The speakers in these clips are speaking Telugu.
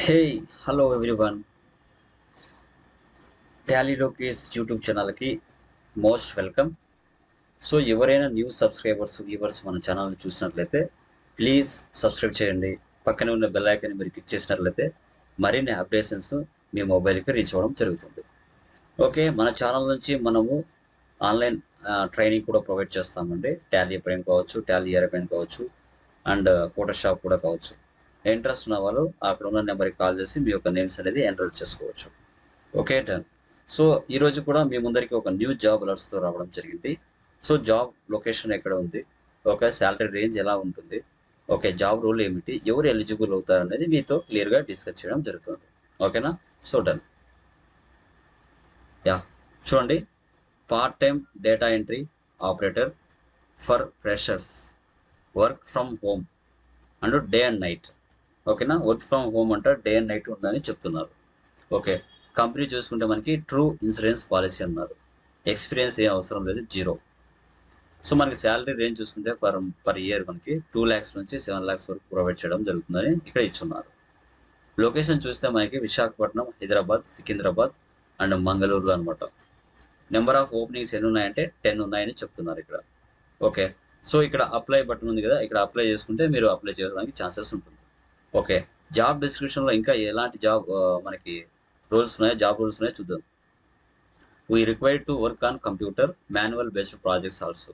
Hey hello everyone, Tally Lokesh YouTube ఛానల్కి మోస్ట్ వెల్కమ్. సో ఎవరైనా న్యూ సబ్స్క్రైబర్స్ వ్యూవర్స్ మన ఛానల్ని చూసినట్లయితే ప్లీజ్ సబ్స్క్రైబ్ చేయండి. పక్కనే ఉన్న బెల్ ఐకాన్ని మీరు క్లిక్ చేసినట్లయితే మరిన్ని అప్డేషన్స్ మీ మొబైల్కి రీచ్ అవ్వడం జరుగుతుంది. ఓకే, మన ఛానల్ నుంచి మనము ఆన్లైన్ ట్రైనింగ్ కూడా ప్రొవైడ్ చేస్తామండి. టాలీ పైన కావచ్చు, టాలీ ఇయర్ పైన కావచ్చు, అండ్ ఫోటోషాప్ కూడా కావచ్చు. ఇంట్రెస్ట్ ఉన్న వాళ్ళు అక్కడ ఉన్న నెంబర్కి కాల్ చేసి మీ యొక్క నేమ్స్ అనేది ఎన్రోల్ చేసుకోవచ్చు. Okay done. సో ఈరోజు కూడా మీ ముందరికి ఒక న్యూ జాబ్ అలర్ట్స్తో రావడం జరిగింది. సో జాబ్ లొకేషన్ ఎక్కడ ఉంది, ఒక శాలరీ రేంజ్ ఎలా ఉంటుంది, ఓకే జాబ్ రోల్ ఏమిటి, ఎవరు ఎలిజిబుల్ అవుతారు అనేది మీతో క్లియర్గా డిస్కస్ చేయడం జరుగుతుంది. ఓకేనా? So done. యా, చూడండి, part time data entry operator for freshers, work from home and day and night. ఓకేనా? వర్క్ ఫ్రమ్ హోమ్ అంటే డే అండ్ నైట్ ఉందని చెప్తున్నారు. ఓకే, కంపెనీ చూసుకుంటే మనకి ట్రూ ఇన్సూరెన్స్ పాలసీ అన్నారు. ఎక్స్పీరియన్స్ ఏం అవసరం లేదు, జీరో. సో మనకి శాలరీ రేంజ్ చూసుకుంటే పర్ ఇయర్ మనకి 2 lakhs నుంచి 7 lakhs వరకు ప్రొవైడ్ చేయడం జరుగుతుందని ఇక్కడ ఇచ్చున్నారు. లొకేషన్ చూస్తే మనకి విశాఖపట్నం, హైదరాబాద్, సికింద్రాబాద్ అండ్ మంగళూరులో అనమాట. నెంబర్ ఆఫ్ ఓపెనింగ్స్ ఎన్ని ఉన్నాయంటే 10 ఉన్నాయని చెప్తున్నారు ఇక్కడ. ఓకే, సో ఇక్కడ అప్లై బటన్ ఉంది కదా, ఇక్కడ అప్లై చేసుకుంటే మీరు అప్లై చేయడానికి ఛాన్సెస్ ఉంటుంది. ఓకే, జాబ్ డిస్క్రిప్షన్లో ఇంకా ఎలాంటి జాబ్ మనకి రూల్స్ ఉన్నాయో, జాబ్ రూల్స్ ఉన్నాయో చూద్దాం. We required to work on computer manual based projects also.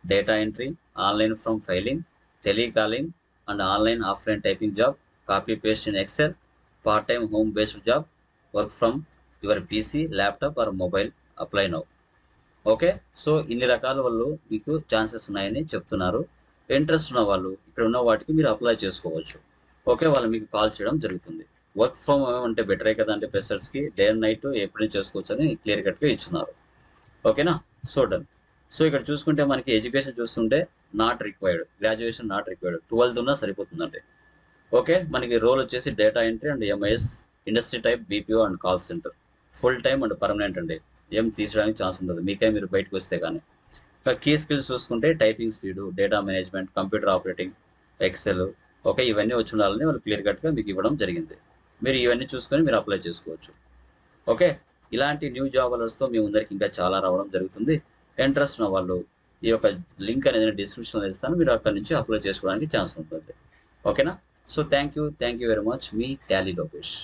Data entry, online from filing, telecalling and online offline typing job, copy paste in Excel, part-time home based job, work from your PC, laptop or mobile, apply now. Okay, so ఇన్ని రకాల వాళ్ళు మీకు ఛాన్సెస్ ఉన్నాయని చెప్తున్నారు. ఇంట్రెస్ట్ ఉన్న వాళ్ళు ఇక్కడ ఉన్న వాటికి మీరు అప్లై చేసుకోవచ్చు. ఓకే, వాళ్ళు మీకు కాల్ చేయడం జరుగుతుంది. వర్క్ ఫ్రమ్ హోమ్ అంటే బెటరే కదా అంటే ఫ్రెషర్స్కి డే అండ్ నైట్ ఎప్పుడు చేసుకోవచ్చు అని క్లియర్ కట్గా ఇచ్చున్నారు. ఓకేనా? So done. సో ఇక్కడ చూసుకుంటే మనకి ఎడ్యుకేషన్ చూస్తుంటే not required, graduation not required, 12th ఉన్నా సరిపోతుందండి. ఓకే, మనకి రోల్ వచ్చేసి data entry and MIS, industry type BPO and call centre, full time and permanent అండి. ఏం తీసడానికి ఛాన్స్ ఉండదు మీకే మీరు బయటకు వస్తే కానీ. ఇంకా కీ స్కిల్స్ చూసుకుంటే typing speed, data management, computer operating, excel, okay ఇవన్నీ వచ్చి ఉండాలని వాళ్ళు క్లియర్ కట్గా మీకు ఇవ్వడం జరిగింది. మీరు ఇవన్నీ చూసుకొని మీరు అప్లై చేసుకోవచ్చు. ఓకే, ఇలాంటి న్యూ జాబ్ అలర్ట్స్తో మీ ముందరికి ఇంకా చాలా రావడం జరుగుతుంది. ఇంట్రెస్ట్ ఉన్న వాళ్ళు ఈ యొక్క లింక్ అనేది నేను డిస్క్రిప్షన్లో ఇస్తాను, మీరు అక్కడ నుంచి అప్లై చేసుకోవడానికి ఛాన్స్ ఉంటుంది. ఓకేనా? So thank you very much, me Tally Lokesh.